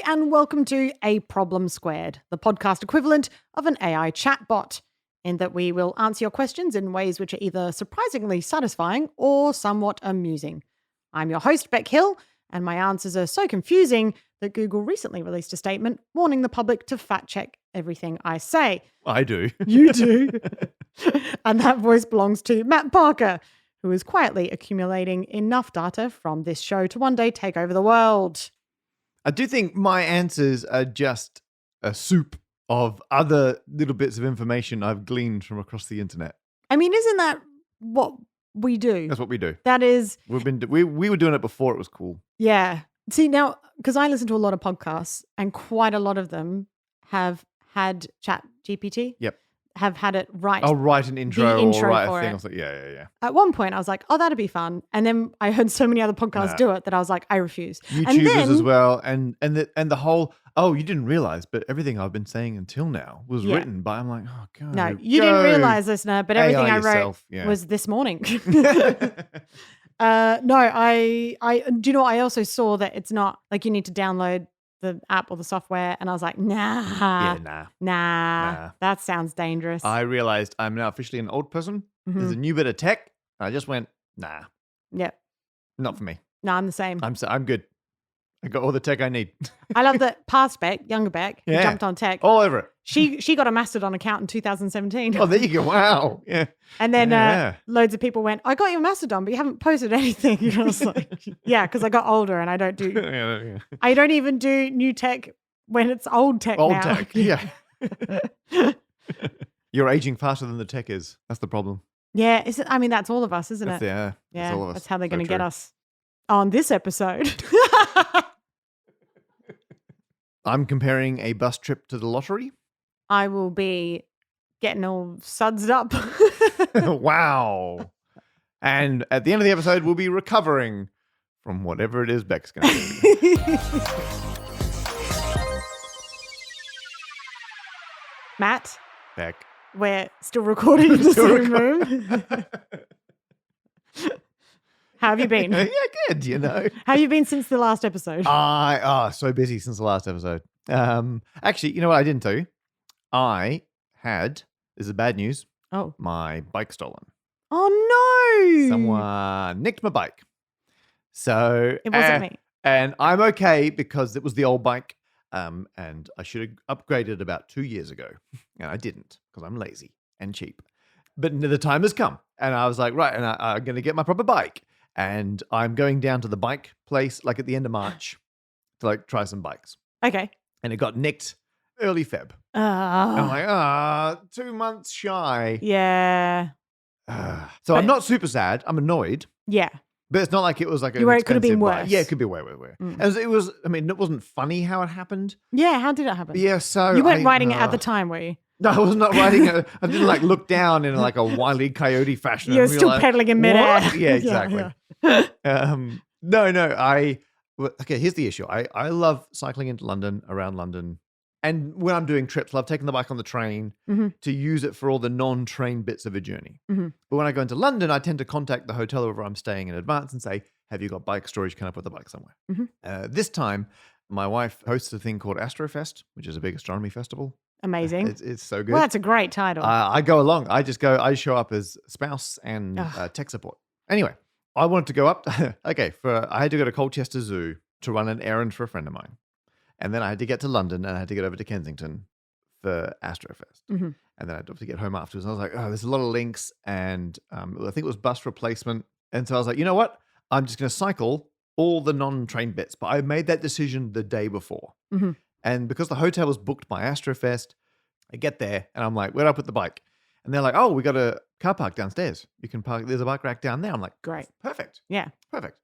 and welcome to A Problem Squared, the podcast equivalent of an AI chatbot, in that we will answer your questions in ways which are either surprisingly satisfying or somewhat amusing. I'm your host, Beck Hill, and my answers are so confusing that Google recently released a statement warning the public to fact-check everything I say. I do. You do. And that voice belongs to Matt Parker, who is quietly accumulating enough data from this show to one day take over the world. I do think my answers are just a soup of other little bits of information I've gleaned from across the internet. I mean, isn't that what we do? That's what we do. That is... We were doing it before it was cool. Yeah. See, now, because I listen to a lot of podcasts and quite a lot of them have had ChatGPT. Yep. Have had it write. I'll write an intro or write a thing. I was like, yeah. At one point, I was like, oh, that'd be fun. And then I heard so many other podcasts do it that I was like, I refuse. YouTubers as well. And the whole, you didn't realize, but everything I've been saying until now was written by, I'm like, oh, God. No, you didn't realize, listener, but everything I wrote was this morning. I do you know what? I also saw that it's not like you need to download the app or the software, and I was like, nah, that sounds dangerous. I realized I'm now officially an old person. Mm-hmm. There's a new bit of tech. I just went, nah. Yep. Not for me. No, I'm the same. I'm good. I got all the tech I need. I love that past Beck, younger Beck, who jumped on tech. All over it. She got a Mastodon account in 2017. Oh, there you go. Wow. Yeah. And then loads of people went, I got your Mastodon, but you haven't posted anything. And I was like, yeah, because I got older and I don't do, I don't even do new tech when it's old tech now. Old tech, yeah. You're aging faster than the tech is. That's the problem. Yeah. I mean, that's all of us, isn't it? Yeah. Yeah. That's all of us. That's how they're going to get us on this episode. I'm comparing a bus trip to the lottery. I will be getting all sudsed up. Wow. And at the end of the episode, we'll be recovering from whatever it is Beck's going to do. Matt. Beck. We're still recording in the same room. How have you been? Yeah, good, How have you been since the last episode? So busy since the last episode. Actually, you know what I didn't tell you? This is bad news. Oh. My bike stolen. Oh, no. Someone nicked my bike. So it wasn't me. And I'm okay because it was the old bike. And I should have upgraded about 2 years ago. And I didn't because I'm lazy and cheap. But the time has come. And I was like, right, and I'm going to get my proper bike. And I'm going down to the bike place like at the end of March to like try some bikes. Okay. And it got nicked early Feb. And I'm like, 2 months shy. Yeah. So I'm not super sad. I'm annoyed. Yeah. But it's not like it was like it could have been worse. Bike. Yeah, it could be way. And it was, I mean, it wasn't funny how it happened. Yeah, how did it happen? Yeah, so you weren't writing it at the time, were you? No, I was not writing it. I didn't like look down in like a Wile E. Coyote fashion. You're still like, pedaling in midair. Yeah, exactly. Okay, here's the issue. I love cycling into London, around London. And when I'm doing trips, I've taken the bike on the train to use it for all the non-train bits of a journey. Mm-hmm. But when I go into London, I tend to contact the hotel where I'm staying in advance and say, have you got bike storage? Can I put the bike somewhere? Mm-hmm. This time, my wife hosts a thing called Astrofest, which is a big astronomy festival. Amazing. It's so good. Well, that's a great title. I go along. I show up as spouse and tech support. Anyway, I wanted to go up. I had to go to Colchester Zoo to run an errand for a friend of mine. And then I had to get to London and I had to get over to Kensington for Astrofest. Mm-hmm. And then I had to obviously get home afterwards. And I was like, there's a lot of links. And I think it was bus replacement. And so I was like, you know what? I'm just going to cycle all the non-train bits. But I made that decision the day before. Mm-hmm. And because the hotel was booked by Astrofest, I get there and I'm like, where do I put the bike? And they're like, oh, we got a car park downstairs. You can park, there's a bike rack down there. I'm like, great. Perfect. Yeah. Perfect.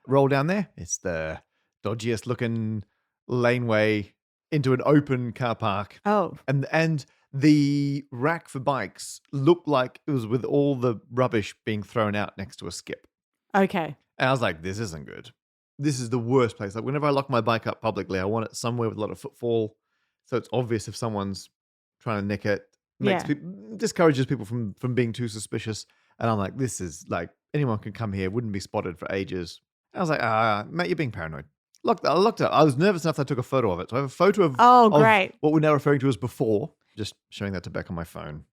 Roll down there. It's the dodgiest looking laneway into an open car park. Oh. And the rack for bikes looked like it was with all the rubbish being thrown out next to a skip. Okay. And I was like, this isn't good. This is the worst place. Like whenever I lock my bike up publicly, I want it somewhere with a lot of footfall. So it's obvious if someone's trying to nick it. Discourages people from being too suspicious. And I'm like, this is like, anyone can come here, wouldn't be spotted for ages. I was like, Matt, you're being paranoid. I looked it up. I was nervous enough that I took a photo of it. So I have a photo of, great. what we're now referring to as before. Just showing that to Beck on my phone.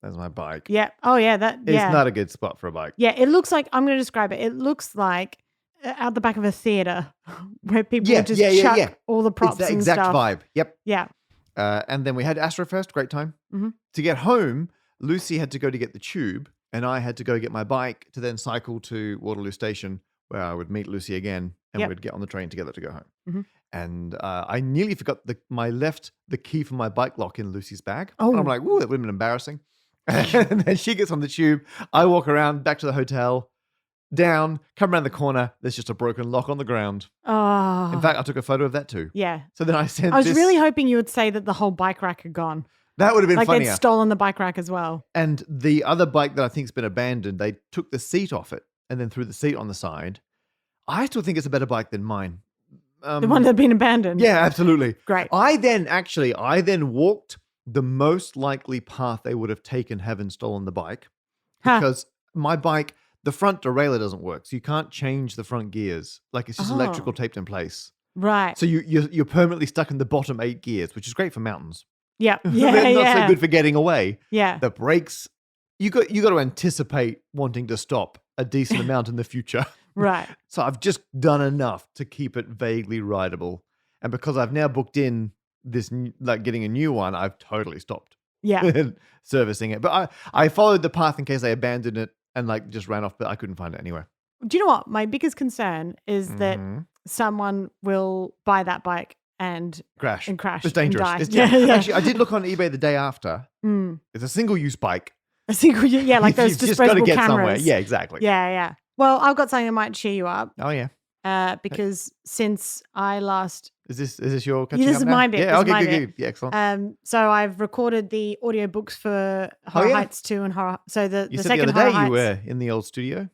There's my bike. Yeah. Oh, yeah. It's not a good spot for a bike. Yeah, it looks like, I'm going to describe it. It looks like out the back of a theater where people just chuck all the props it's that and exact stuff. vibe. Yep. Yeah. And then we had Astrofest. Great time. Mm-hmm. To get home, Lucy had to go to get the tube, and I had to go get my bike to then cycle to Waterloo Station, where I would meet Lucy again, and we'd get on the train together to go home. Mm-hmm. And I nearly forgot the key for my bike lock in Lucy's bag. Oh. And I'm like, ooh, that would have been embarrassing. And then she gets on the tube. I walk around back to the hotel, down, come around the corner. There's just a broken lock on the ground. Oh. In fact, I took a photo of that too. Yeah. So then I sent I was really hoping you would say that the whole bike rack had gone. That would have been like funnier. They'd stolen the bike rack as well. And the other bike that I think's been abandoned, they took the seat off it and then threw the seat on the side. I still think it's a better bike than mine. The one that had been abandoned. Yeah, absolutely. Great. I then walked the most likely path they would have taken having stolen the bike, because my bike, the front derailleur doesn't work. So you can't change the front gears. Like, it's just electrical taped in place. Right. So you're permanently stuck in the bottom 8 gears, which is great for mountains. Yeah. They're not so good for getting away. Yeah. The brakes, you got to anticipate wanting to stop a decent amount in the future. Right. So I've just done enough to keep it vaguely rideable. And because I've now booked in this, getting a new one, I've totally stopped servicing it. But I followed the path in case they abandoned it and just ran off, but I couldn't find it anywhere. Do you know what? My biggest concern is that someone will buy that bike and crash. It's dangerous. And die. Actually, I did look on eBay the day after. It's a single-use bike. A single, like those disposable just got to get cameras. somewhere. Yeah, exactly. Yeah. Well, I've got something that might cheer you up. Oh yeah. Because since I last is this your catching this up is now? my bit. Yeah, okay, good. Yeah, excellent. So I've recorded the audiobooks for Horror Heights 2 and Horror. So the second the Horror other day Heights, you were in the old studio.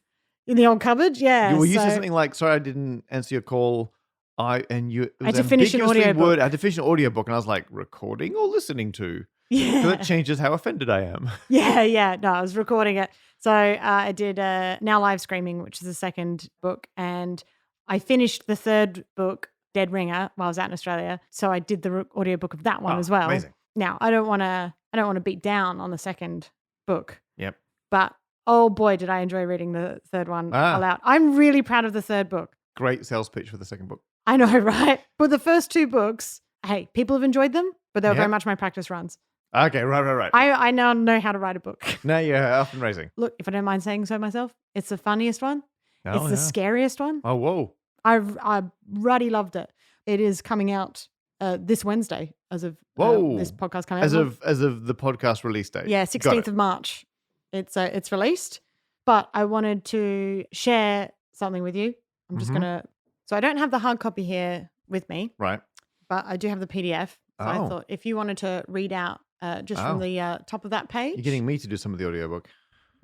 In the old cupboard, yeah. You said something like, "Sorry, I didn't answer your call." I had to finish an audiobook. I had to finish an audiobook, and I was like, "Recording or listening to?" Yeah. So that changes how offended I am. Yeah. No, I was recording it. So I did Now Live Screaming, which is the second book, and I finished the third book, Dead Ringer, while I was out in Australia. So I did the audiobook of that one as well. Amazing. Now I don't want to beat down on the second book. Yep. But oh boy, did I enjoy reading the third one aloud. I'm really proud of the third book. Great sales pitch for the second book. I know, right? But the first 2 books, hey, people have enjoyed them, but they were very much my practice runs. Okay, right. I now know how to write a book. Now you're off and racing. Look, if I don't mind saying so myself, it's the funniest one. Oh, it's the scariest one. Oh, whoa. I ruddy loved it. It is coming out this Wednesday as of this podcast coming out. As of the podcast release date. Yeah, 16th of March. It's released. But I wanted to share something with you. I'm just gonna. So I don't have the hard copy here with me. Right. But I do have the PDF. So I thought if you wanted to read out from the top of that page. You're getting me to do some of the audiobook.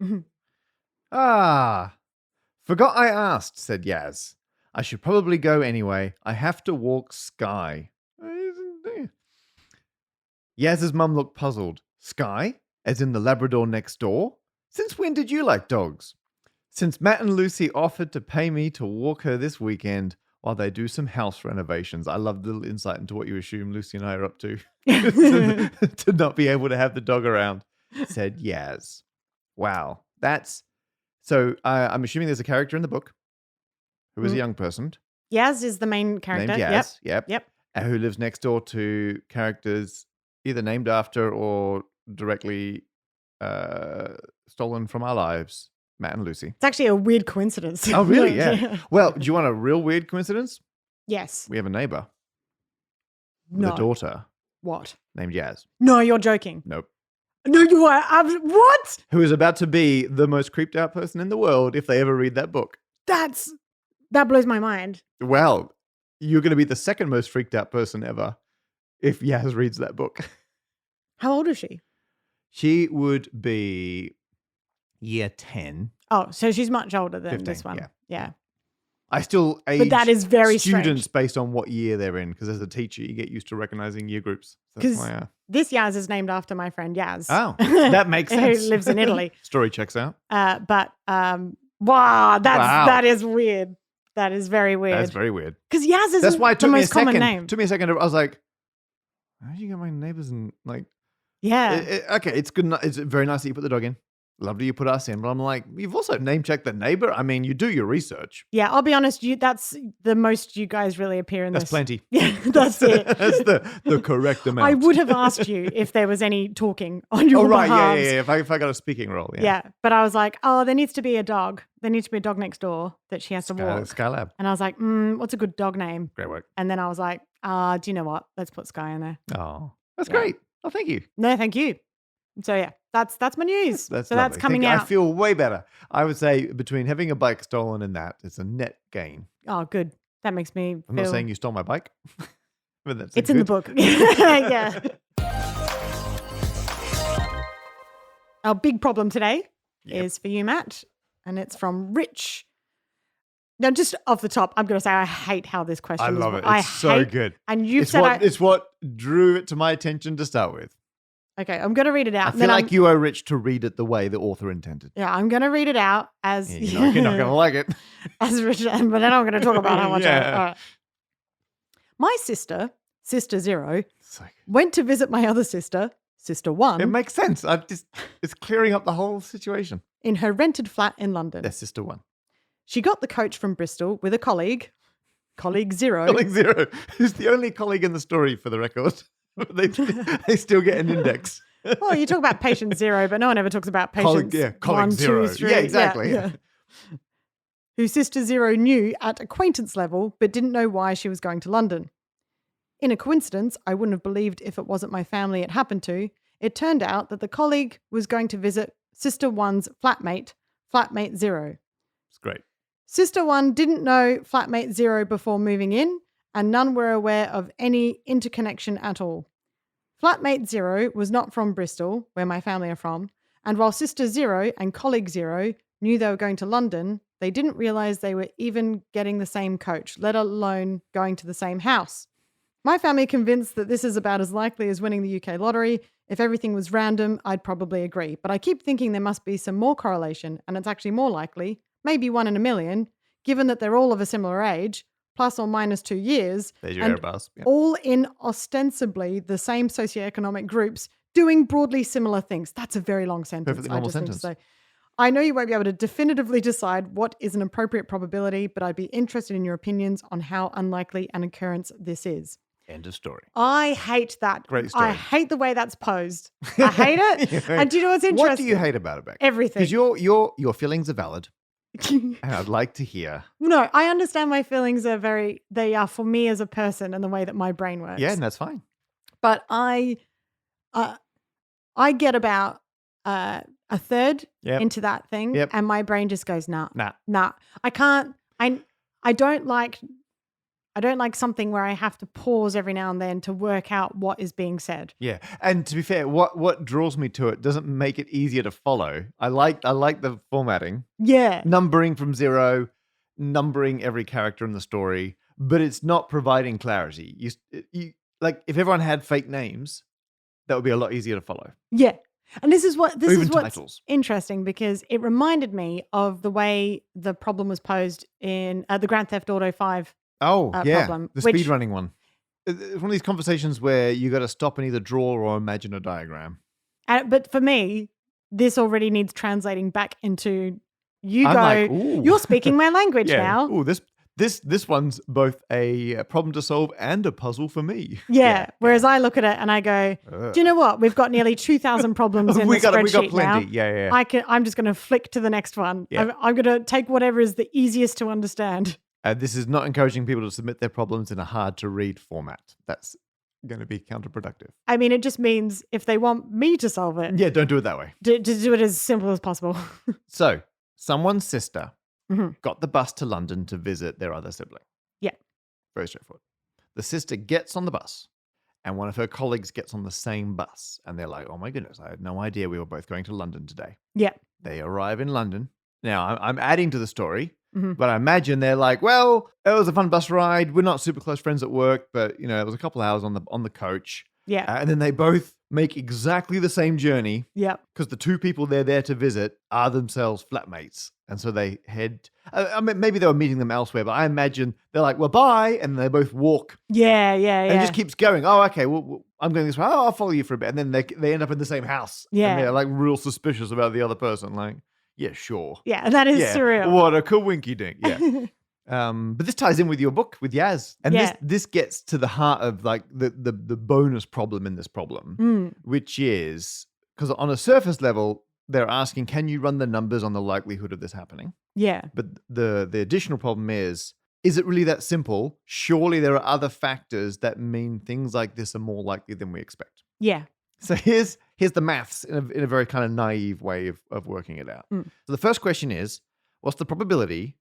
Mm-hmm. Forgot I asked, said Yaz. I should probably go anyway. I have to walk Sky. Yaz's mum looked puzzled. Sky? As in the Labrador next door? Since when did you like dogs? Since Matt and Lucy offered to pay me to walk her this weekend while they do some house renovations. I love the little insight into what you assume Lucy and I are up to. to not be able to have the dog around, said Yaz. Wow. So I'm assuming there's a character in the book who is a young person. Yaz is the main character. Named Yaz. Yep. Who lives next door to characters either named after or directly stolen from our lives, Matt and Lucy. It's actually a weird coincidence. Oh, really? Yeah. Well, do you want a real weird coincidence? Yes. We have a neighbor with a daughter. What? Named Yaz. No, you're joking. Nope. No, you are. What? Who is about to be the most creeped out person in the world if they ever read that book. That blows my mind. Well, you're going to be the second most freaked out person ever if Yaz reads that book. How old is she? She would be year 10. Oh, so she's much older than 15, this one. Yeah. I still age but that is very students strange. Based on what year they're in, because as a teacher, you get used to recognizing year groups. Because this Yaz is named after my friend Yaz. Oh, that makes sense. Who lives in Italy. Story checks out. Wow, that is weird. That is very weird. That's very weird. Because Yaz isn't That's why it the took me a most common second. name. Took me a second. I was like, how do you get my neighbors and like? Yeah. Okay, it's good. It's very nice that you put the dog in. Lovely you put us in, but I'm like, you've also name checked the neighbor. I mean, you do your research. Yeah, I'll be honest. That's the most you guys really appear in That's this. plenty. Yeah, that's it. That's the correct amount. I would have asked you if there was any talking on your right, behalf. yeah. If I got a speaking role, yeah. Yeah, but I was like, oh, there needs to be a dog. There needs to be a dog next door that she has to walk. Skylab. And I was like, what's a good dog name? Great work. And then I was like, do you know what? Let's put Sky in there. Oh, that's great. Oh, thank you. No, thank you. So yeah, that's my news. That's so lovely. that's coming out. I feel way better. I would say between having a bike stolen and that, it's a net gain. Oh, good. That makes me I'm not saying you stole my bike. But that's it's in the book. Yeah. Our big problem today is for you, Matt, and it's from Rich. Now, just off the top, I'm going to say I hate how this question I is. love it. It's so good. And you've it's said it's what drew it to my attention to start with. Okay, I'm going to read it out. I feel like you owe Rich to read it the way the author intended. Yeah, I'm going to read it out as... Yeah, you're not going to like it. As Rich, but then I'm going to talk about how much All right. My sister Zero, went to visit my other sister One. It makes sense. It's clearing up the whole situation. In her rented flat in London. That's Sister One. She got the coach from Bristol with a colleague Zero. Colleague Zero, who's the only colleague in the story for the record. they still get an index. Well, you talk about patient zero, but no one ever talks about patient colleague 1, 2, 3. Yeah, exactly. Yeah. Who Sister Zero knew at acquaintance level, but didn't know why she was going to London. In a coincidence, I wouldn't have believed if it wasn't my family it happened to. It turned out that the colleague was going to visit Sister One's flatmate Zero. It's great. Sister One didn't know flatmate Zero before moving in, and none were aware of any interconnection at all. Flatmate Zero was not from Bristol, where my family are from, and while Sister Zero and colleague Zero knew they were going to London, they didn't realize they were even getting the same coach, let alone going to the same house. My family are convinced that this is about as likely as winning the UK lottery. If everything was random, I'd probably agree. But I keep thinking there must be some more correlation, and it's actually more likely, maybe 1 in a million, given that they're all of a similar age, plus or minus 2 years, there's your Airbus. Yeah. All in ostensibly the same socioeconomic groups doing broadly similar things. That's a very long sentence. Perfectly normal sentence. Need to say. I know you won't be able to definitively decide what is an appropriate probability, but I'd be interested in your opinions on how unlikely an occurrence this is. End of story. I hate that. Great story. I hate the way that's posed. I hate it. And do you know what's interesting? What do you hate about it, Beck? Everything. Because your feelings are valid. And I'd like to hear. No, I understand my feelings they are for me as a person and the way that my brain works. Yeah, and that's fine. But I get about a third into that thing and my brain just goes, nah. I can't, I don't like something where I have to pause every now and then to work out what is being said. Yeah. And to be fair, what draws me to it doesn't make it easier to follow. I like the formatting. Yeah. Numbering from 0, numbering every character in the story, but it's not providing clarity. You like if everyone had fake names, that would be a lot easier to follow. Yeah. And this is what's titles. Interesting because it reminded me of the way the problem was posed in the Grand Theft Auto 5 problem. The speedrunning one. It's one of these conversations where you got to stop and either draw or imagine a diagram. But for me, this already needs translating back into you're speaking my language now. Ooh, this one's both a problem to solve and a puzzle for me. Yeah. Whereas I look at it and I go, do you know what? We've got nearly 2,000 problems in the spreadsheet we got plenty. now. Yeah. I'm just going to flick to the next one. Yeah. I'm going to take whatever is the easiest to understand. This is not encouraging people to submit their problems in a hard-to-read format. That's going to be counterproductive. I mean, it just means if they want me to solve it. Yeah, don't do it that way. To do it as simple as possible. So, someone's sister got the bus to London to visit their other sibling. Yeah. Very straightforward. The sister gets on the bus, and one of her colleagues gets on the same bus. And they're like, oh my goodness, I had no idea we were both going to London today. Yeah. They arrive in London. Now, I'm adding to the story. But I imagine they're like, well, it was a fun bus ride. We're not super close friends at work, but it was a couple of hours on the coach. Yeah. And then they both make exactly the same journey Yep. because the two people they're there to visit are themselves flatmates. And so they head, I mean, maybe they were meeting them elsewhere, but I imagine they're like, well, bye. And they both walk. Yeah. And it just keeps going. Oh, okay. Well, I'm going this way. Oh, I'll follow you for a bit. And then they end up in the same house. Yeah. And they're like real suspicious about the other person. Like, yeah, sure. Yeah. That is surreal. What a coinky dink. Yeah. But this ties in with your book with Yaz. And this gets to the heart of like the bonus problem in this problem, which is because on a surface level, they're asking, can you run the numbers on the likelihood of this happening? Yeah. But the additional problem is it really that simple? Surely there are other factors that mean things like this are more likely than we expect. Yeah. So here's the maths in a very kind of naive way of working it out. So the first question is, what's the probability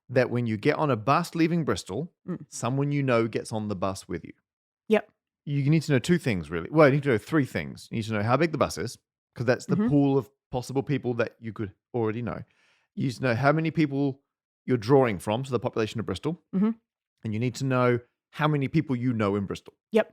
that when you get on a bus leaving Bristol, someone you know gets on the bus with you? Yep. You need to know two things, really. Well, you need to know three things. You need to know how big the bus is, because that's the pool of possible people that you could already know. You need to know how many people you're drawing from, so the population of Bristol. And you need to know how many people you know in Bristol. Yep.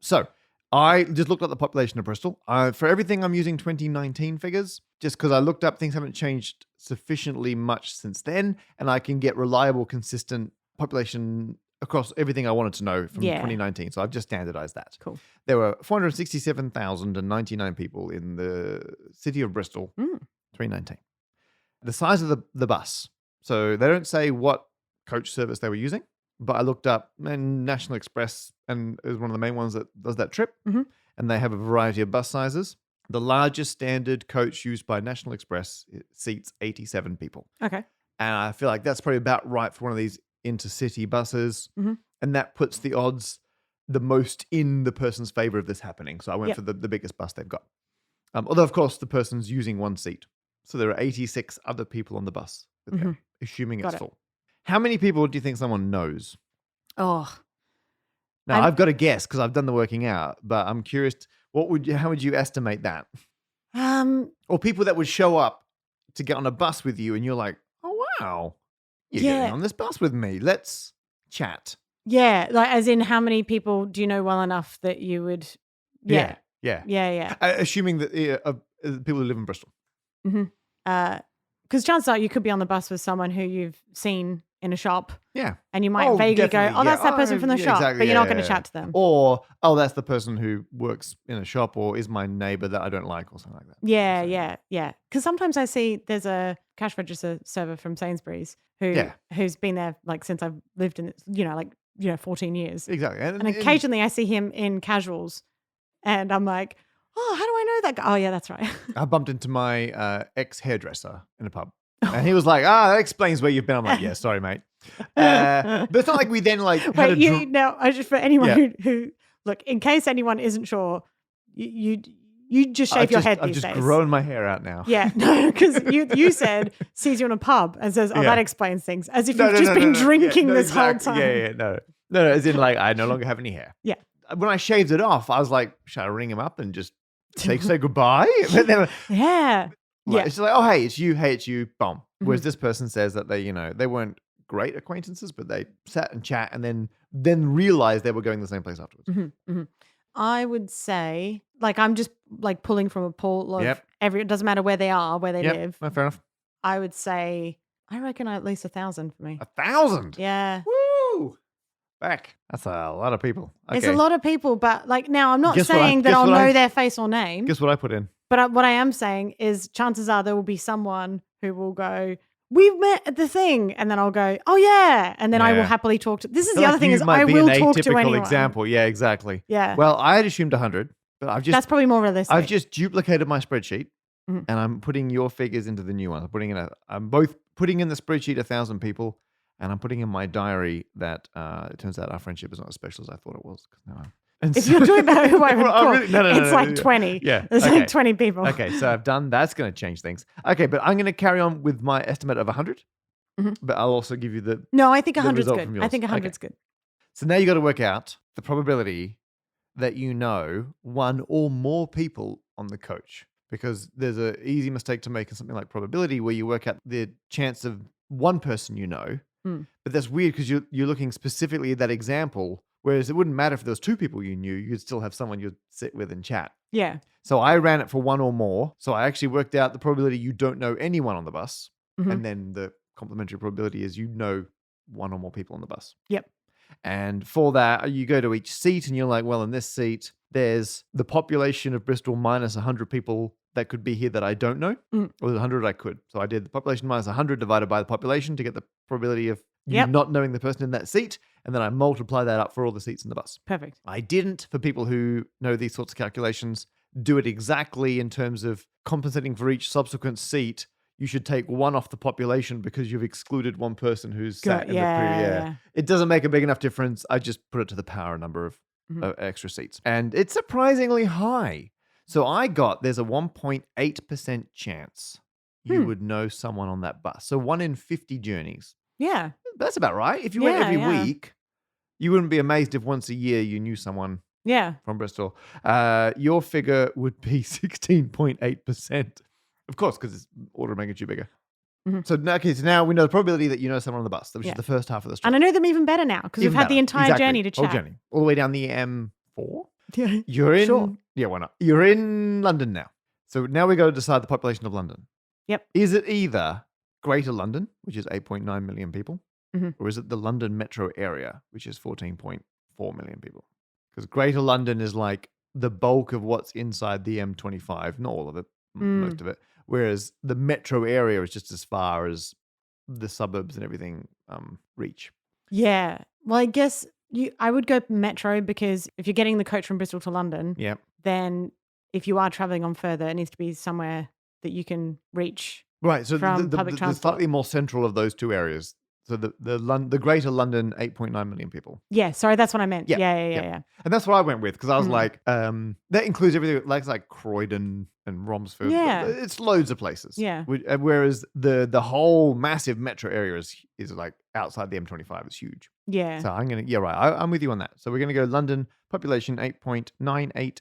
So I just looked up the population of Bristol. For everything, I'm using 2019 figures, just because I looked up things haven't changed sufficiently much since then, and I can get reliable, consistent population across everything I wanted to know from 2019. So I've just standardized that. Cool. There were 467,099 people in the city of Bristol, 2019. The size of the bus. So they don't say what coach service they were using, but I looked up and National Express and is one of the main ones that does that trip. And they have a variety of bus sizes. The largest standard coach used by National Express seats 87 people. Okay. And I feel like that's probably about right for one of these intercity buses. And that puts the odds the most in the person's favor of this happening. So I went for the biggest bus they've got. Although, of course, the person's using one seat. So there are 86 other people on the bus with them, assuming it's full. How many people do you think someone knows? Oh. Now, I've got a guess because I've done the working out, but I'm curious, how would you estimate that? Or people that would show up to get on a bus with you and you're like, oh, wow, you're getting on this bus with me. Let's chat. Yeah, like as in how many people do you know well enough that you would... Yeah. Assuming that people who live in Bristol. Because chances are you could be on the bus with someone who you've seen in a shop. Yeah. And you might vaguely go, oh, that's that person from the shop. Exactly, but you're not going to chat to them. Or, oh, that's the person who works in a shop or is my neighbor that I don't like or something like that. Yeah. Because sometimes I see there's a cash register server from Sainsbury's who's been there like since I've lived in it, 14 years. Exactly. And occasionally I see him in casuals and I'm like, oh, how do I know that guy? Oh, yeah, that's right. I bumped into my ex-hairdresser in a pub. And he was like, that explains where you've been. I'm like, yeah, sorry, mate. But it's not like we then like... for anyone who, look, in case anyone isn't sure, you just shave your head these days. I've just grown my hair out now. Yeah, no, because you said, sees you in a pub and says, that explains things. As if you've just been drinking this whole time. No, as in like, I no longer have any hair. Yeah. When I shaved it off, I was like, should I ring him up and just say goodbye? But then, it's like, oh, hey, it's you, boom. Whereas this person says that they weren't great acquaintances, but they sat and chat and then realized they were going to the same place afterwards. I would say, like, I'm just like pulling from a pool of it doesn't matter where they are, where they live. No, fair enough. I would say, I reckon at least 1,000 for me. 1,000? Yeah. Woo! Back. That's a lot of people. Okay. It's a lot of people, but like now I'm not saying that I'll know their face or name. Guess what I put in? But what I am saying is chances are there will be someone who will go, we met at the thing. And then I'll go, oh yeah. And then I will happily talk to, this is the other thing is I will talk to anyone. Example. Yeah, exactly. Yeah. Well, I had assumed 100, but that's probably more realistic. I've just duplicated my spreadsheet and I'm putting your figures into the new one. I'm both putting in the spreadsheet 1,000 people and I'm putting in my diary that it turns out our friendship is not as special as I thought it was. If you're talking about who I would call, it's like 20. Yeah. There's like 20 people. Okay, so I've done, that's going to change things. Okay, but I'm going to carry on with my estimate of 100, but I'll also give you the No, I think 100 is good. I think 100 is good. So now you got to work out the probability that you know one or more people on the coach, because there's an easy mistake to make in something like probability where you work out the chance of one person you know. But that's weird because you're looking specifically at that example Whereas it wouldn't matter if there was 2 people you knew, you'd still have someone you'd sit with and chat. Yeah. So I ran it for 1 or more. So I actually worked out the probability you don't know anyone on the bus. Mhm. And then the complementary probability is you know 1 or more people on the bus. Yep. And for that, you go to each seat and you're like, well, in this seat, there's the population of Bristol minus 100 people that could be here that I don't know. Mm. Or 100 I could. So I did the population minus 100 divided by the population to get the probability of you Yep. not knowing the person in that seat. And then I multiply that up for all the seats in the bus. Perfect. I didn't, for people who know these sorts of calculations, do it exactly in terms of compensating for each subsequent seat. You should take 1 off the population because you've excluded 1 person who's sat in the previous. Yeah. It doesn't make a big enough difference. I just put it to the power number of extra seats. And it's surprisingly high. So there's a 1.8% chance you would know someone on that bus. So 1 in 50 journeys. Yeah. That's about right. If you went every week, you wouldn't be amazed if once a year you knew someone from Bristol. Your figure would be 16.8%. Of course, because it's order of magnitude bigger. Mm-hmm. So now we know the probability that you know someone on the bus, which is the first half of the story. And I know them even better now because we've had the entire journey to chat. Whole journey. All the way down the M4. Yeah. You're in. Sure. Yeah, why not? You're in London now. So now we got to decide the population of London. Yep. Is it either Greater London, which is 8.9 million people, or is it the London metro area, which is 14.4 million people? Because Greater London is like the bulk of what's inside the M25, not all of it, most of it. Whereas the metro area is just as far as the suburbs and everything reach. Yeah. Well, I guess I would go metro because if you're getting the coach from Bristol to London, then if you are traveling on further, it needs to be somewhere that you can reach. Right. So from public transport. The slightly more central of those 2 areas. So the Greater London, 8.9 million people. Yeah, sorry, that's what I meant. Yeah. And that's what I went with because I was like, that includes everything like Croydon and Romsford. Yeah. It's loads of places. Yeah. Whereas the whole massive metro area is like outside the M25. It's huge. Yeah. So I'm with you on that. So we're going to go London, population 8.982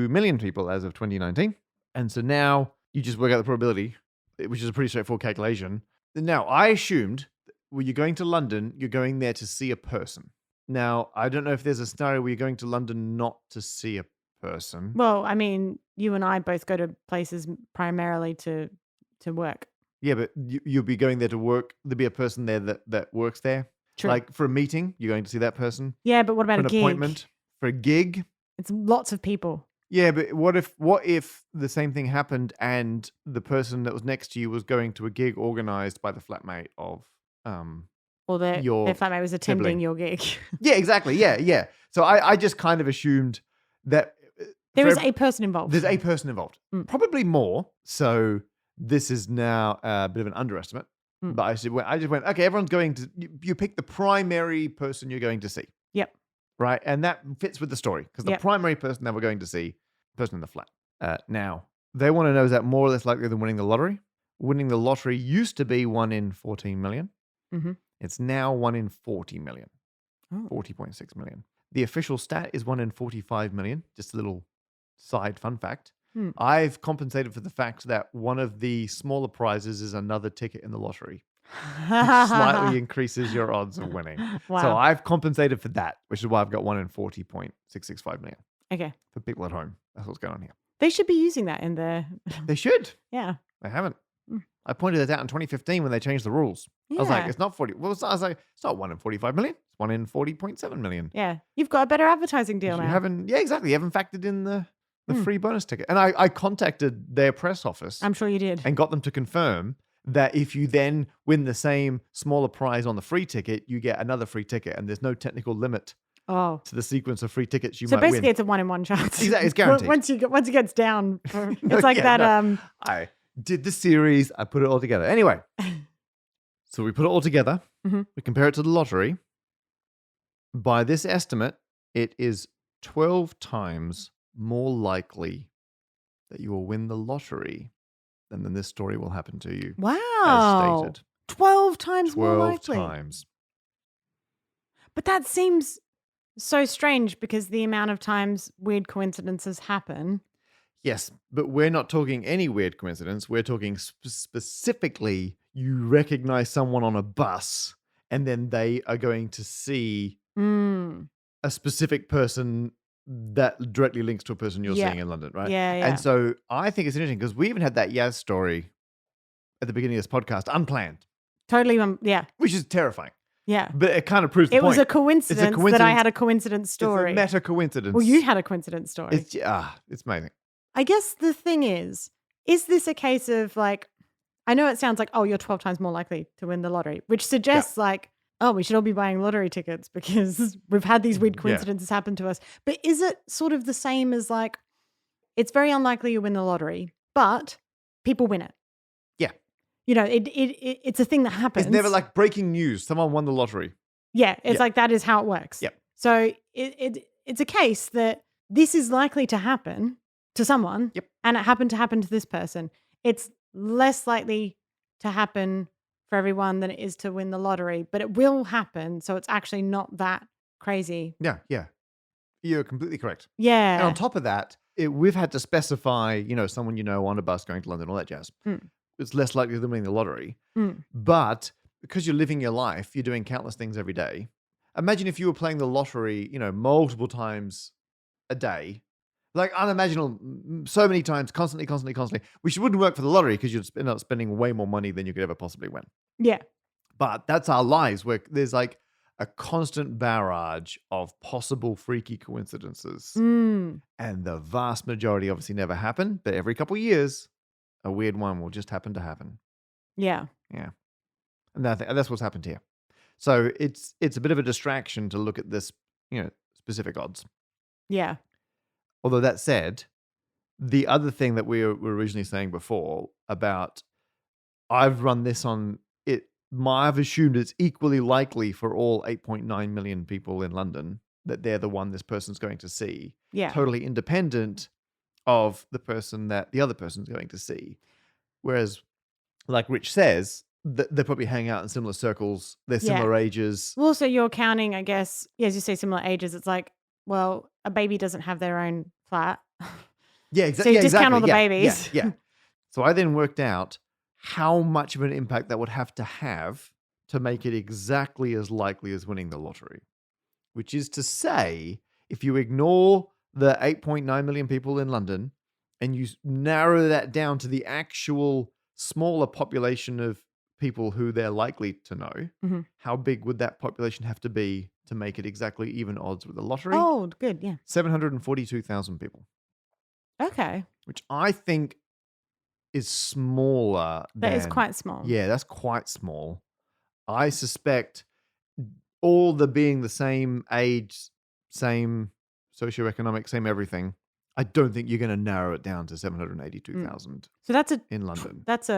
million people as of 2019. And so now you just work out the probability, which is a pretty straightforward calculation. Now, I assumed when you're going to London, you're going there to see a person. Now, I don't know if there's a scenario where you're going to London not to see a person. Well, I mean, you and I both go to places primarily to work. Yeah, but you'll be going there to work. There'll be a person there that works there. True. Like for a meeting, you're going to see that person. Yeah, but what about for a gig? An appointment? For a gig? It's lots of people. Yeah, but what if the same thing happened and the person that was next to you was going to a gig organized by the flatmate of or their flatmate was attending sibling. your gig. Yeah, exactly. Yeah. So I just kind of assumed that there is a person involved. There's a person involved. Probably more. So this is now a bit of an underestimate. But I just went, okay, everyone's going to, you pick the primary person you're going to see. Yep. Right? And that fits with the story because the primary person that we're going to see, person in the flat. Now, they want to know, is that more or less likely than winning the lottery? Winning the lottery used to be 1 in 14 million. Mm-hmm. It's now 1 in 40 million. Oh. 40.6 million. The official stat is 1 in 45 million. Just a little side fun fact. I've compensated for the fact that one of the smaller prizes is another ticket in the lottery. Which slightly increases your odds of winning. Wow. So I've compensated for that, which is why I've got 1 in 40.665 million. Okay. For people at home. That's what's going on here. They should be using that in their... They should. Yeah. They haven't. I pointed that out in 2015 when they changed the rules. Yeah. I was like, it's not 40. Well, I was like, it's not 1 in 45 million. It's 1 in 40.7 million. Yeah. You've got a better advertising deal now. Yeah, exactly. You haven't factored in the free bonus ticket. And I contacted their press office. I'm sure you did. And got them to confirm that if you then win the same smaller prize on the free ticket, you get another free ticket. And there's no technical limit to the sequence of free tickets you might win. So basically it's a 1 in 1 chance. Exactly. It's guaranteed. Once it gets down, it's like that. No. I did the series. I put it all together. Anyway, so we put it all together. Mm-hmm. We compare it to the lottery. By this estimate, it is 12 times more likely that you will win the lottery than this story will happen to you. Wow. As stated. 12 times more likely. 12 times. But that seems so strange because the amount of times weird coincidences happen. Yes, but we're not talking any weird coincidence. We're talking specifically you recognize someone on a bus and then they are going to see a specific person that directly links to a person you're seeing in London, right? Yeah. And so I think it's interesting because we even had that Yaz story at the beginning of this podcast, unplanned. Totally. Yeah. Which is terrifying. Yeah. But it kind of proves the point. It was a coincidence that I had a coincidence story. It's a meta coincidence. Well, you had a coincidence story. It's amazing. I guess the thing is this a case of like, I know it sounds like, oh, you're 12 times more likely to win the lottery, which suggests like, oh, we should all be buying lottery tickets because we've had these weird coincidences happen to us. But is it sort of the same as like, it's very unlikely you win the lottery, but people win it? Yeah. You know, it's a thing that happens. It's never like breaking news. Someone won the lottery. Yeah, it's like that is how it works. Yeah. So it's a case that this is likely to happen to someone, and it happened to happen to this person. It's less likely to happen for everyone than it is to win the lottery, but it will happen. So it's actually not that crazy. Yeah. You're completely correct. Yeah. And on top of that, we've had to specify, someone on a bus going to London, all that jazz. It's less likely than winning the lottery. But because you're living your life, you're doing countless things every day. Imagine if you were playing the lottery, multiple times a day. Like unimaginable, so many times, constantly, which wouldn't work for the lottery because you'd end up spending way more money than you could ever possibly win. Yeah. But that's our lives where there's like a constant barrage of possible freaky coincidences. And the vast majority obviously never happen, but every couple of years, a weird one will just happen to happen. Yeah. Yeah. And that's what's happened here. So it's a bit of a distraction to look at this, specific odds. Yeah. Although that said, the other thing that we were originally saying before about I've run this on it, I've assumed it's equally likely for all 8.9 million people in London that they're the one this person's going to see. Yeah. Totally independent of the person that the other person's going to see. Whereas, like Rich says, they probably hang out in similar circles. They're similar ages. Well, so you're counting, I guess, as you say, similar ages. It's like, well, a baby doesn't have their own flat. Yeah, exactly. So you discount all the babies. Yeah. So I then worked out how much of an impact that would have to make it exactly as likely as winning the lottery. Which is to say, if you ignore the 8.9 million people in London and you narrow that down to the actual smaller population of people who they're likely to know, how big would that population have to be to make it exactly even odds with the lottery? Oh, good. Yeah. 742,000 people. Okay. Which I think is smaller than... That is quite small. Yeah, that's quite small. I suspect all the being the same age, same socioeconomic, same everything, I don't think you're going to narrow it down to 782,000. So that's in London. That's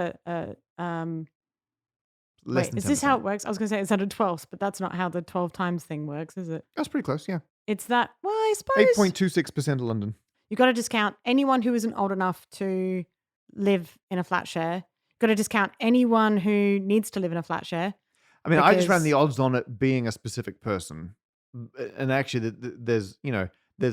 Less than is 10%. this how it works? I was going to say it's at a 12th, but that's not how the 12 times thing works, is it? That's pretty close, yeah. It's that, well, I suppose. 8.26% of London. You've got to discount anyone who isn't old enough to live in a flat share. You've got to discount anyone who needs to live in a flat share. I mean, I just ran the odds on it being a specific person. And actually, there's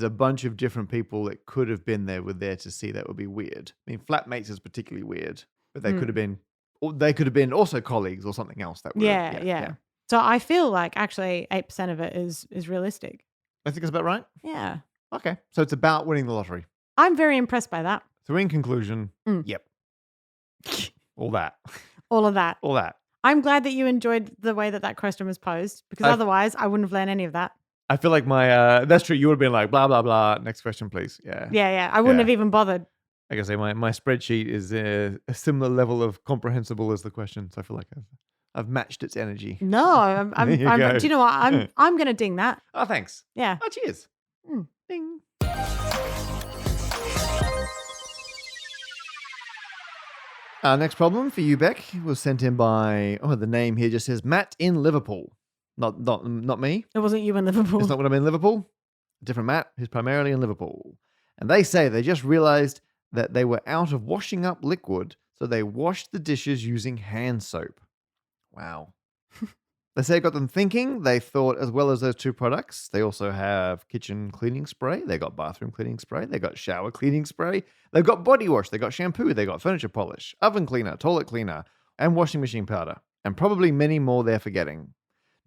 a bunch of different people that could have been there were there to see. That would be weird. I mean, flatmates is particularly weird, but they could have been, or they could have been also colleagues or something else. That would Yeah. So I feel like actually 8% of it is realistic. I think it's about right. Yeah. Okay, so it's about winning the lottery. I'm very impressed by that. So in conclusion, yep, all that, all of that, all that. I'm glad that you enjoyed the way that question was posed because otherwise I wouldn't have learned any of that. I feel like my that's true. You would have been like blah blah blah. Next question, please. Yeah. Yeah. I wouldn't have even bothered. Like I say, my spreadsheet is a similar level of comprehensible as the question, so I feel like I've matched its energy. No, I'm do you know what? I'm gonna ding that. Oh, thanks. Yeah. Oh, cheers. Ding. Next problem for you, Beck, was sent in by, the name here just says Matt in Liverpool. Not me. It wasn't you in Liverpool. It's not when I'm in Liverpool. A different Matt who's primarily in Liverpool. And they say they just realized that they were out of washing up liquid, so they washed the dishes using hand soap. Wow. They say it got them thinking. They thought, as well as those two products, they also have kitchen cleaning spray. They got bathroom cleaning spray. They got shower cleaning spray. They've got body wash. They got shampoo. They got furniture polish, oven cleaner, toilet cleaner, and washing machine powder. And probably many more they're forgetting.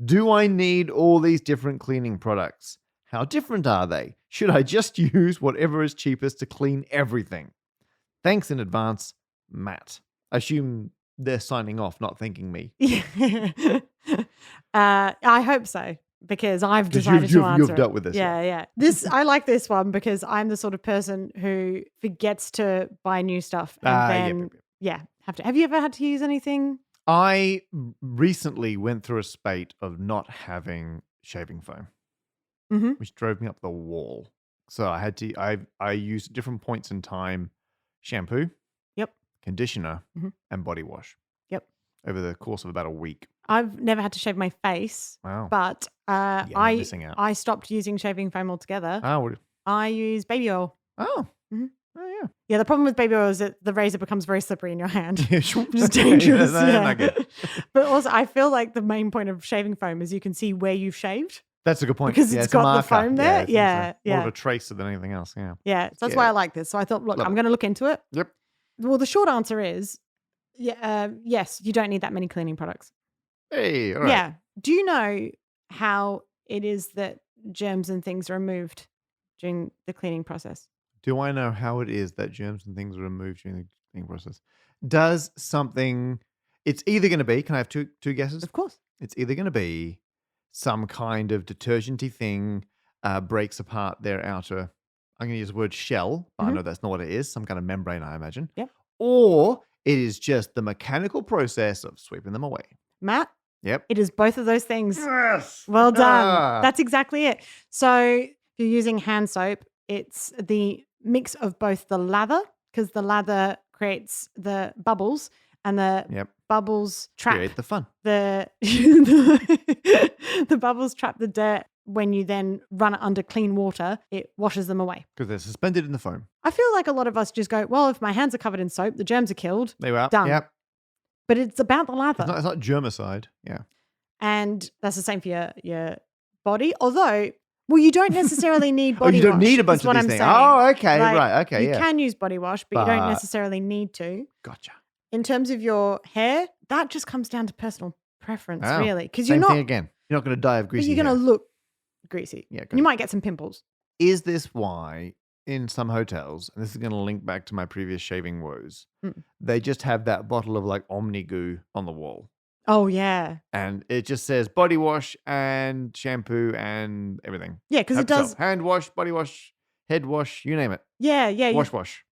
Do I need all these different cleaning products? How different are they? Should I just use whatever is cheapest to clean everything? Thanks in advance, Matt. I assume they're signing off, not thanking me. Yeah. I hope so, because I've decided to answer You've it. dealt with this. Yeah. I like this one because I'm the sort of person who forgets to buy new stuff and then have to. Have you ever had to use anything? I recently went through a spate of not having shaving foam, which drove me up the wall. So I had to. I used at different points in time shampoo, conditioner, and body wash. Over the course of about a week. I've never had to shave my face. Wow. But missing out. I stopped using shaving foam altogether. Oh. I use baby oil. Oh. Mm-hmm. Oh, yeah. Yeah, the problem with baby oil is that the razor becomes very slippery in your hand. Which is dangerous. Not good. But also, I feel like the main point of shaving foam is you can see where you've shaved. That's a good point. Because it's got the foam there. Yeah. More of a tracer than anything else. Yeah. Yeah. So that's why I like this. So I thought, look, I'm going to look into it. Yep. Well, the short answer is, yes, you don't need that many cleaning products. Hey, all right. Yeah. Do you know how it is that germs and things are removed during the cleaning process? Do I know how it is that germs and things are removed during the cleaning process? Does something... It's either going to be... Can I have two guesses? Of course. It's either going to be some kind of detergenty thing breaks apart their outer... I'm going to use the word shell, but I know that's not what it is. Some kind of membrane, I imagine. Yep. Or it is just the mechanical process of sweeping them away. Matt? Yep. It is both of those things. Yes. Well done. That's exactly it. So if you're using hand soap, it's the mix of both the lather, because the lather creates the bubbles, and the bubbles trap create the fun. The bubbles trap the dirt. When you then run it under clean water, it washes them away. Because they're suspended in the foam. I feel like a lot of us just go, well, if my hands are covered in soap, the germs are killed. They were done. Yep. But it's about the lather. It's not germicide. Yeah. And that's the same for your body. Although, well, you don't necessarily need body wash. You don't need a bunch of these things. Oh, okay. Like, right. Okay. You can use body wash, but you don't necessarily need to. Gotcha. In terms of your hair, that just comes down to personal preference, really. Because Same thing again. You're not going to die of greasy hair. You're going to look greasy. Yeah. You might get some pimples. Is this why in some hotels, and this is going to link back to my previous shaving woes, they just have that bottle of like Omni Goo on the wall? Oh, yeah. And it just says body wash and shampoo and everything. Yeah, because it does. Hand wash, body wash, head wash, you name it. Yeah. Wash.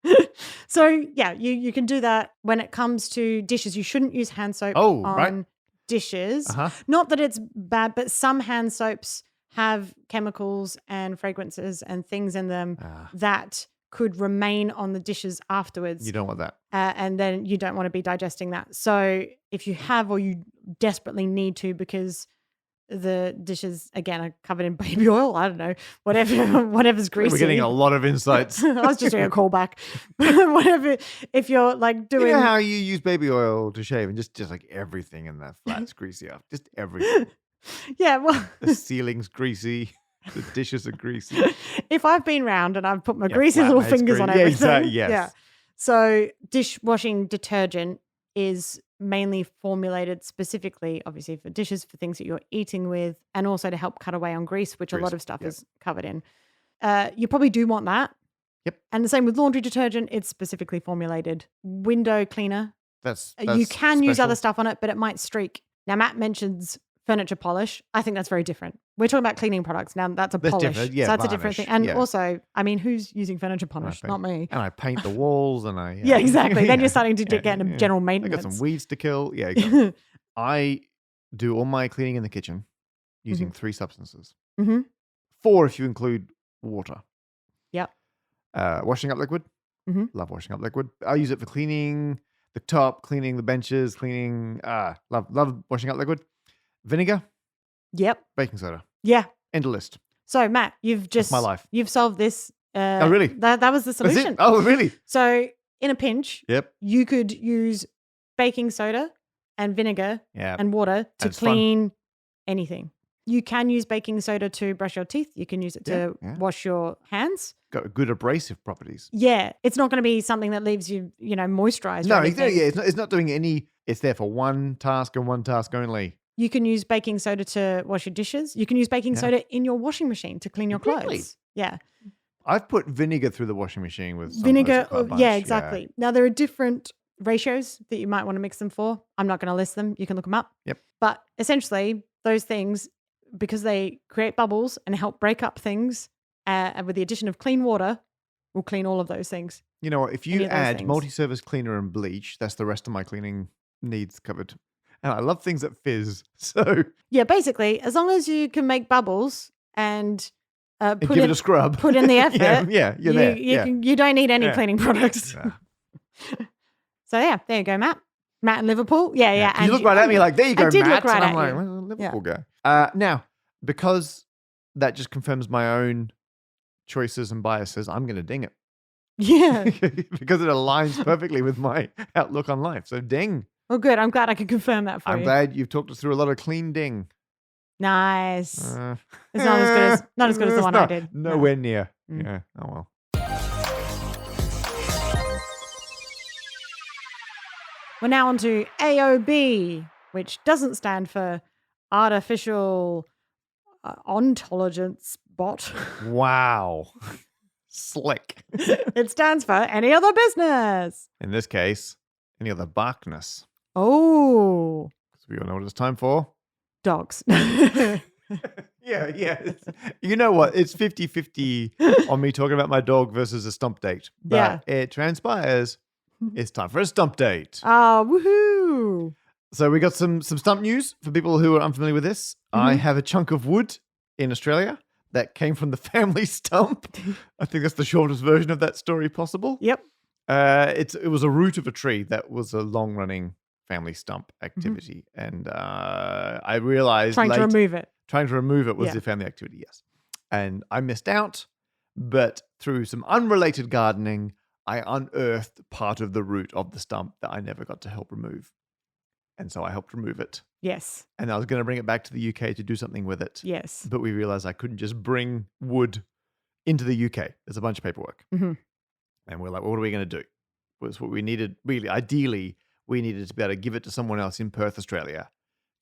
So, yeah, you can do that when it comes to dishes. You shouldn't use hand soap on dishes. Not that it's bad, but some hand soaps have chemicals and fragrances and things in them that could remain on the dishes afterwards. You don't want that. And then you don't want to be digesting that. So if you have, or you desperately need to, because the dishes, again, are covered in baby oil, I don't know, whatever's greasy. We're getting a lot of insights. I was just doing a callback. Whatever, if you're like doing... You know how you use baby oil to shave and just like everything in that flat's greasy up. Just everything. Yeah, well... The ceiling's greasy. The dishes are greasy. If I've been round and I've put my greasy little fingers on everything. Exactly, yes. Yeah. So dishwashing detergent is mainly formulated specifically, obviously, for dishes, for things that you're eating with, and also to help cut away on grease, which a lot of stuff is covered in. You probably do want that. Yep. And the same with laundry detergent. It's specifically formulated. Window cleaner. That's you can use special. other stuff on it, but it might streak. Now, Matt mentions furniture polish. I think that's very different. We're talking about cleaning products. Now, that's polish. Different. Yeah, so that's varnish. a different thing. And also, I mean, who's using furniture polish? Not me. And I paint the walls and I... Yeah, exactly. Then you're starting to get into general maintenance. I got some weeds to kill. Yeah, exactly. I do all my cleaning in the kitchen using 3 substances. 4 if you include water. Yep. Washing up liquid. Love washing up liquid. I use it for cleaning the top, cleaning the benches, cleaning... love washing up liquid. Vinegar. Yep. Baking soda. Yeah. End of list. So, Matt, That's my life. You've solved this. Oh, really? That was the solution. That's it? Oh, really? So, in a pinch, Yep. you could use baking soda and vinegar and water to clean anything. You can use baking soda to brush your teeth. You can use it to wash your hands. Got good abrasive properties. Yeah. It's not going to be something that leaves you, moisturized. No, it's not doing any... It's there for one task and one task only. You can use baking soda to wash your dishes. You can use baking soda in your washing machine to clean your clothes. Really? Yeah. I've put vinegar through the washing machine with Vinegar. quite a bunch, Yeah, exactly. Now, there are different ratios that you might want to mix them for. I'm not going to list them. You can look them up. Yep. But essentially, those things, because they create bubbles and help break up things, with the addition of clean water, will clean all of those things. You know what? If you Any of those add things. multi-surface cleaner and bleach, that's the rest of my cleaning needs covered. And I love things that fizz. So Yeah, basically, as long as you can make bubbles and give it a scrub. put in the effort. You're there. You don't need any Yeah. cleaning products. Yeah. So yeah, there you go, Matt. Matt in Liverpool. Yeah. You look right at me like, there you go, I did Matt. look right and I'm at like, you. where's the Liverpool guy? Now, because that just confirms my own choices and biases, I'm going to ding it. Yeah. Because it aligns perfectly with my outlook on life. So ding. Well, good. I'm glad I could confirm that for you. I'm glad you've talked us through a lot of clean ding. Nice. It's not as good as the one I did. Nowhere near. Mm. Yeah. Oh well. We're now on to AOB, which doesn't stand for Artificial Ontologence Bot. Wow. Slick. It stands for any other business. In this case, any other barkness. Oh. So we all know what it's time for. Dogs. Yeah. You know what? It's 50-50 on me talking about my dog versus a stump date. But it transpires it's time for a stump date. Oh, woohoo. So we got some stump news for people who are unfamiliar with this. Mm-hmm. I have a chunk of wood in Australia that came from the family stump. I think that's the shortest version of that story possible. Yep. It was a root of a tree that was a long-running family stump activity. And I realized Trying to remove it was the family activity, yes. And I missed out, but through some unrelated gardening, I unearthed part of the root of the stump that I never got to help remove. And so I helped remove it. Yes. And I was going to bring it back to the UK to do something with it. Yes. But we realized I couldn't just bring wood into the UK. There's a bunch of paperwork. Mm-hmm. And we're like, well, what are we going to do? Was what we needed, really, ideally, we needed to be able to give it to someone else in Perth, Australia,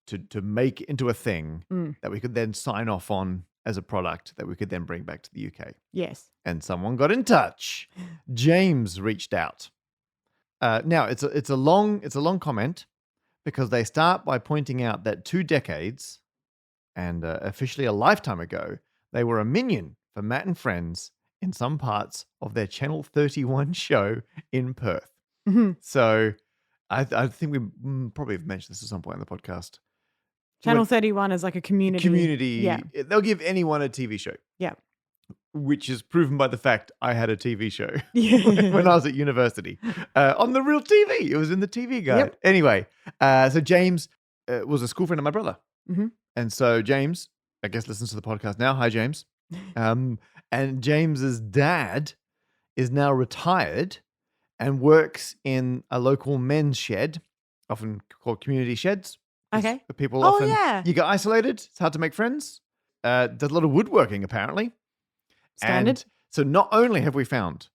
to make into a thing that we could then sign off on as a product that we could then bring back to the UK. Yes. And someone got in touch. James reached out. Now it's a long comment because they start by pointing out that 2 decades and officially a lifetime ago, they were a minion for Matt and Friends in some parts of their Channel 31 show in Perth. Mm-hmm. So I think we probably have mentioned this at some point in the podcast. Channel 31 is like a community. Yeah. They'll give anyone a TV show. Yeah. Which is proven by the fact I had a TV show Yeah. when I was at university on the real TV. It was in the TV guide. Yep. Anyway, so James was a school friend of my brother. Mm-hmm. And so James, I guess, listens to the podcast now. Hi, James. And James's dad is now retired and works in a local men's shed, often called community sheds. Okay. People Oh, often, yeah. you get isolated. It's hard to make friends. Does a lot of woodworking, apparently. Standard. And so not only have we found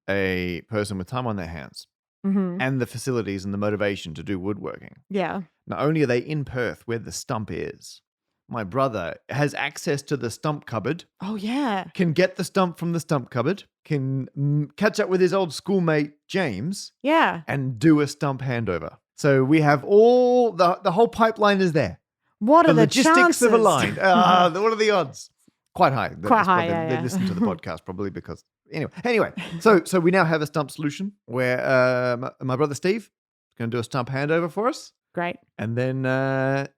a person with time on their hands Mm-hmm. and the facilities and the motivation to do woodworking, Yeah. not only are they in Perth where the stump is, my brother has access to the stump cupboard, Oh, yeah. can get the stump from the stump cupboard, can catch up with his old schoolmate James Yeah. and do a stump handover. So we have all, the whole pipeline is there. What are the logistics chances? have aligned. What are the odds? Quite high. Quite high, yeah. They listen to the podcast probably because anyway. So we now have a stump solution where my brother Steve is going to do a stump handover for us, Great. and then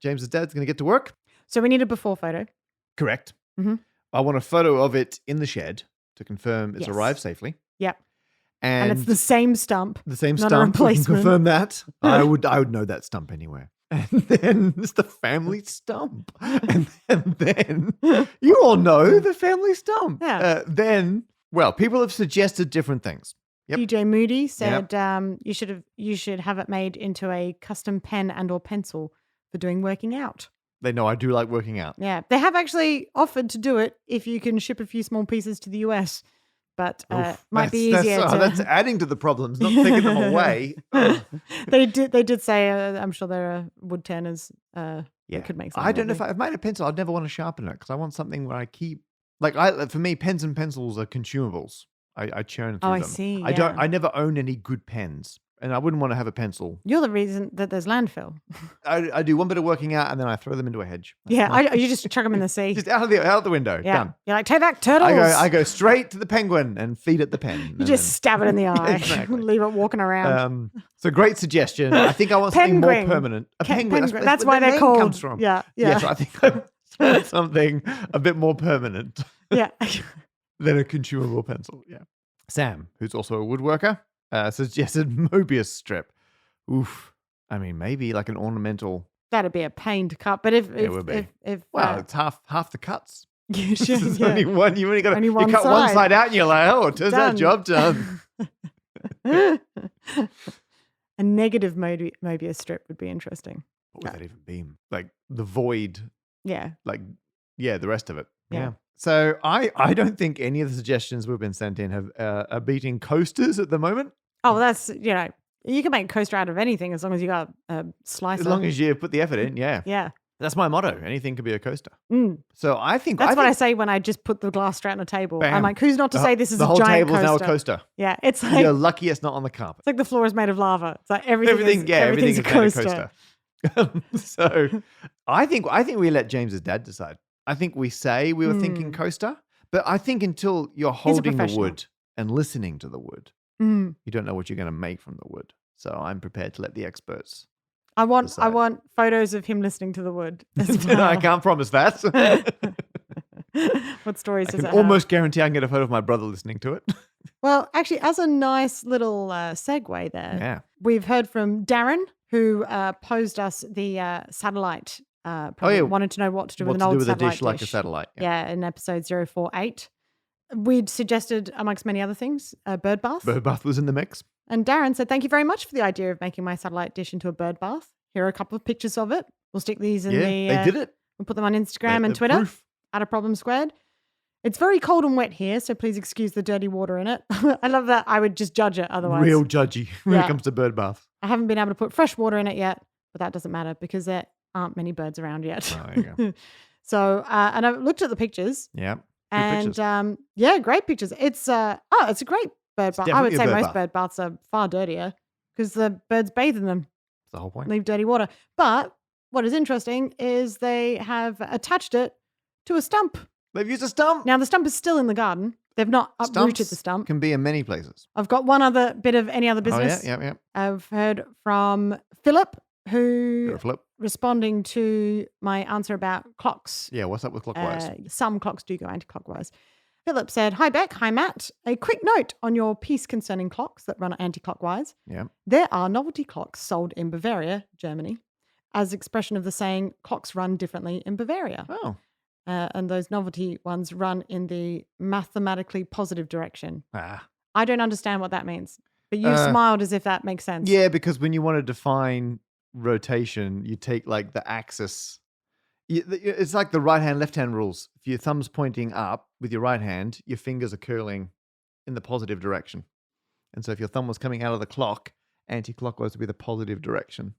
James's dad's going to get to work. So we need a before photo. Correct. Mhm. I want a photo of it in the shed to confirm it's Yes. arrived safely. Yep. And And it's the same stump. the same not a stump. We can replacement. confirm that. I would know that stump anywhere. And then it's the family stump. And then you all know the family stump. Yeah. Then, well, people have suggested different things. Yep. DJ Moody said you should have it made into a custom pen and or pencil for doing working out. They know I do like working out. Yeah. They have actually offered to do it if you can ship a few small pieces to the US. But Oof, might be easier to... That's adding to the problems, not taking them away. Ugh. They did say, I'm sure there are wood tanners Yeah. It could make something I don't know if lovely. I've made a pencil. I'd never want to sharpen it because I want something where I keep, for me, pens and pencils are consumables. I churn through I them. see, I never own any good pens, and I wouldn't want to have a pencil. You're the reason that there's landfill. I do one bit of working out and then I throw them into a hedge. You just chuck them in the sea. Just out of the window. Yeah. Done. You're like, take that, turtles. I go straight to the penguin and feed it the pen. You just stab it in the eye. Exactly. Leave it walking around. So great suggestion. I think I want something more permanent. A penguin. That's why where they're the name called. comes from. Yeah. Yes, I think I want something a bit more permanent Yeah. than a consumable pencil. Yeah. Sam, who's also a woodworker, suggested Mobius strip. Oof. I mean, maybe like an ornamental. That'd be a pain to cut. But if it's half the cuts. You This should, is yeah. only one. You only got Only you one cut one side. side out, and you're like, oh, turns out Done. job done. A negative Mobius strip would be interesting. What would that even be? Like the void. Yeah. The rest of it. Yeah. So I don't think any of the suggestions we've been sent in have are beating coasters at the moment. Oh, that's, you can make a coaster out of anything as long as you got a slicer. As long as you put the effort in, yeah. Yeah. That's my motto. Anything could be a coaster. Mm. So I think That's what I say when I just put the glass straight on the table. Bam. I'm like, who's not to say this is the a whole giant table's coaster? now a coaster. Yeah. It's like You're lucky it's not on the carpet. it's like the floor is made of lava. It's like everything's Everything's a coaster. made a coaster. So I think we let James's dad decide. I think we say we were thinking coaster, but I think until you're holding the professional. wood and listening to the wood, Mm. you don't know what you're going to make from the wood. So I'm prepared to let the experts. I want decide. photos of him listening to the wood as well. I can't promise that. What stories I does can it have? almost guarantee I can get a photo of my brother listening to it. Well, actually, as a nice little segue there, Yeah. we've heard from Darren, who posed us the satellite. Probably wanted to know what to do What with to an do old with a satellite dish like a satellite. Yeah, in episode 048. We'd suggested, amongst many other things, a bird bath. Bird bath was in the mix. And Darren said, thank you very much for the idea of making my satellite dish into a bird bath. Here are a couple of pictures of it. We'll stick these in They did it. We'll put them on Instagram and The Twitter proof. at A Problem Squared. It's very cold and wet here, so please excuse the dirty water in it. I love that. I would just judge it otherwise. Real judgy when Yeah. it comes to bird bath. I haven't been able to put fresh water in it yet, but that doesn't matter because there aren't many birds around yet. Oh, there you go. So, and I looked at the pictures. Yeah. And pictures. great pictures. It's a great bird bath. I would definitely a say bird most bath. bird baths are far dirtier because the birds bathe in them, That's the whole point. leave dirty water. But what is interesting is they have attached it to a stump. They've used a stump. Now the stump is still in the garden. They've not uprooted the Stumps stump. can be in many places. I've got one other bit of any other business. Oh, yeah. I've heard from Philip, who Got a flip. responding to my answer about clocks. Yeah, what's up with clockwise? Some clocks do go anti-clockwise. Philip said, hi Beck, hi Matt. A quick note on your piece concerning clocks that run anti-clockwise. Yeah. There are novelty clocks sold in Bavaria, Germany, as expression of the saying, clocks run differently in Bavaria. Oh. And those novelty ones run in the mathematically positive direction. Ah. I don't understand what that means, but you smiled as if that makes sense. Yeah, because when you want to define rotation, you take like the axis. It's like the right hand, left hand rules. If your thumb's pointing up with your right hand, your fingers are curling in the positive direction. And so if your thumb was coming out of the clock, anti-clockwise would be the positive direction.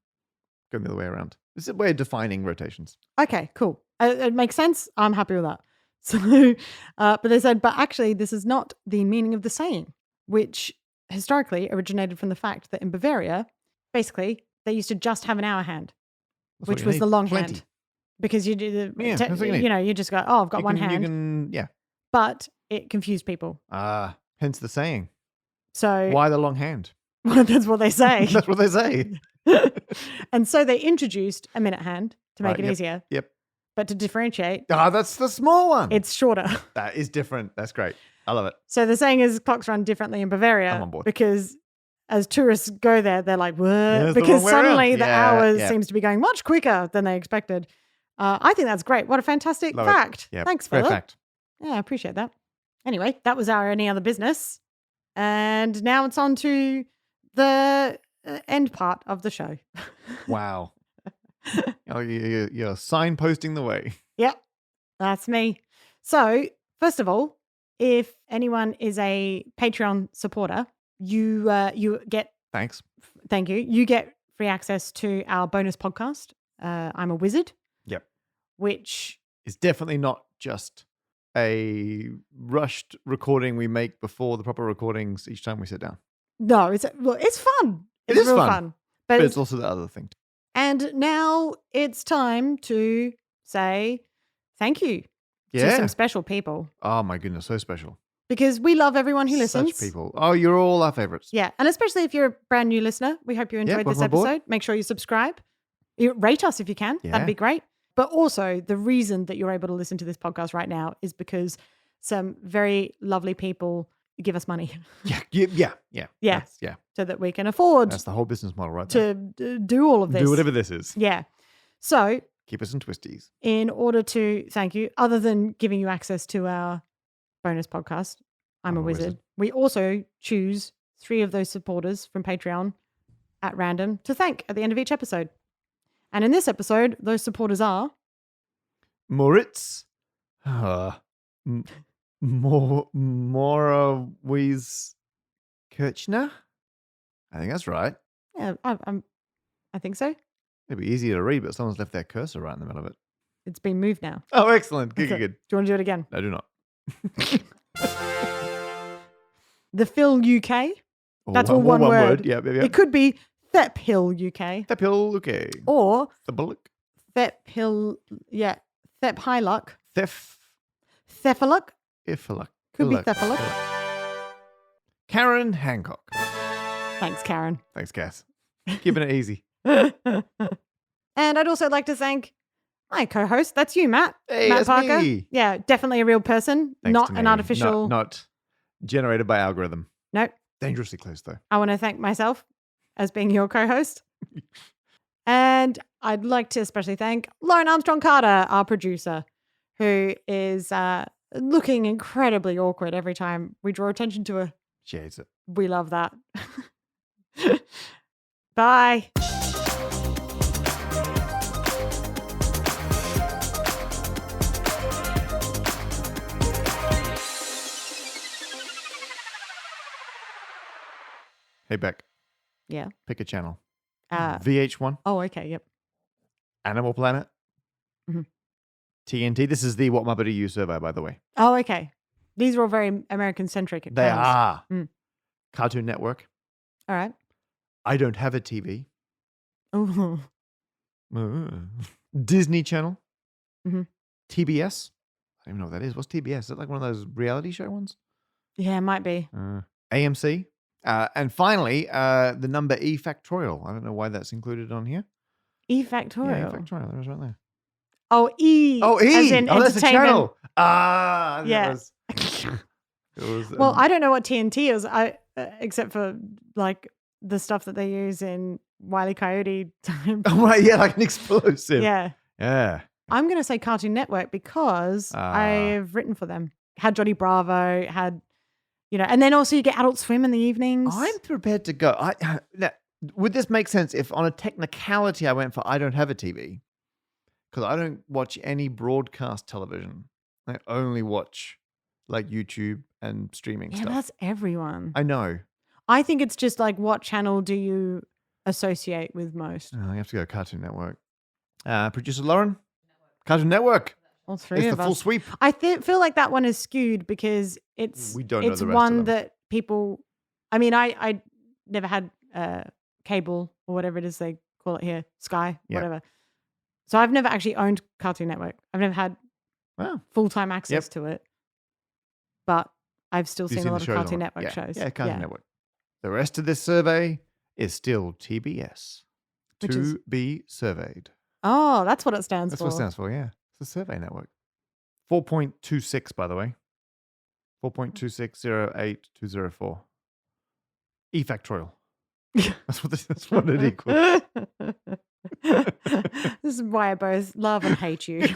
Going the other way around. This is a way of defining rotations. Okay, cool. It makes sense. I'm happy with that. So, but they said, but actually, this is not the meaning of the saying, which historically originated from the fact that in Bavaria, basically, they used to just have an hour hand, That's what which you was need. the long Plenty. hand. Because you do the, Yeah, that's what you need. you just go, oh, I've got one hand. You can, yeah. But it confused people. Hence the saying. So Why the long hand? that's what they say. That's what they say. And so they introduced a minute hand to make Right, it easier. Yep. But to differentiate, That's the small one. it's shorter. That is different. That's great. I love it. So the saying is clocks run differently in Bavaria I'm on board. because as tourists go there, they're like, what? it's the Because wrong way around. suddenly the Yeah, hours yeah. seems to be going much quicker than they expected. I think that's great. What a fantastic Love it. fact. Yeah. Thanks, Great Philip. fact. Yeah, I appreciate that. Anyway, that was our any other business. And now it's on to the end part of the show. Wow. You're signposting the way. Yep, that's me. So, first of all, if anyone is a Patreon supporter, you get, Thanks. thank you, you get free access to our bonus podcast. I'm a Wizard. which It's definitely not just a rushed recording we make before the proper recordings each time we sit down. no, it's fun. It It's is real fun. But it's also the other thing. And now it's time to say thank you to some special people. Oh my goodness, so special. Because we love everyone who listens. Such people. Oh, you're all our favorites. Yeah, and especially if you're a brand new listener, we hope you enjoyed this welcome aboard. episode. Make sure you subscribe. You rate us if you can. Yeah. That'd be great. But also, the reason that you're able to listen to this podcast right now is because some very lovely people give us money. Yeah. So that we can afford That's the whole business model right there. to do all of this. Do whatever this is. Yeah. So Keep us in twisties. in order to thank you, other than giving you access to our bonus podcast, I'm a Wizard, we also choose 3 of those supporters from Patreon at random to thank at the end of each episode. And in this episode, those supporters are Moritz, Morawies Kirchner. I think that's right. Yeah, I think so. It'd be easier to read, but someone's left their cursor right in the middle of it. It's been moved now. Oh, excellent. Good. Do you want to do it again? No, do not. The Phil UK. That's all one word. Yeah. It could be Thep Hill UK. Thep Hill, okay. Or The Bullock. Thep Hill, Thep High Luck. Thefaluk. Ifaluk. Could be Thefaluk. Karen Hancock. Thanks, Karen. Thanks, Cass. Keeping it easy. And I'd also like to thank my co-host. That's you, Matt. Hey, Matt that's Parker. me. Yeah, definitely a real person, Thanks not to an me. artificial. Not generated by algorithm. Nope. Dangerously close, though. I want to thank myself as being your co-host. And I'd like to especially thank Lauren Armstrong Carter, our producer, who is looking incredibly awkward every time we draw attention to her. She hates it. We love that. Bye. Hey, Beck. Yeah. Pick a channel. VH1. Oh, okay. Yep. Animal Planet. Mhm. TNT. This is the What Muppet Are You survey, by the way. Oh, okay. These are all very American-centric. They are. Mm. Cartoon Network. All right. I Don't Have a TV. Oh. Disney Channel. Mhm. TBS. I don't even know what that is. What's TBS? Is it like one of those reality show ones? Yeah, it might be. AMC. And finally, the number E Factorial. I don't know why that's included on here. E Factorial. Yeah, E Factorial. That was right there. Oh, E. Oh, E. As in that's the entertainment. channel. Ah, Yeah. It was, Well, I don't know what TNT is. Except for like the stuff that they use in Wile E. Coyote time. Oh, right, yeah, like an explosive. Yeah. Yeah. I'm going to say Cartoon Network because I've written for them. Had Johnny Bravo, had, and then also you get Adult Swim in the evenings. I'm prepared to go. Now, would this make sense if on a technicality I went for I Don't Have a TV? Because I don't watch any broadcast television. I only watch like YouTube and streaming Yeah, stuff. that's everyone. I know. I think it's just like, what channel do you associate with most? Oh, I have to go Cartoon Network. Producer Lauren? Cartoon Network. All three It's of the us. full sweep. I feel like that one is skewed because it's We don't know it's the rest of one them. that people. I mean, I never had cable or whatever it is they call it here, Sky, Yeah. whatever. So I've never actually owned Cartoon Network. I've never had Wow. full-time access to it, but I've still You've seen a lot the of shows Cartoon on it. Network shows. Yeah, Cartoon Network. The rest of this survey is still TBS. Which is- To be surveyed. Oh, that's what it stands That's for. what it stands for, yeah. It's a survey network. 4.26, by the way. 4.2608204. E Factorial. That's what it equals. This is why I both love and hate you.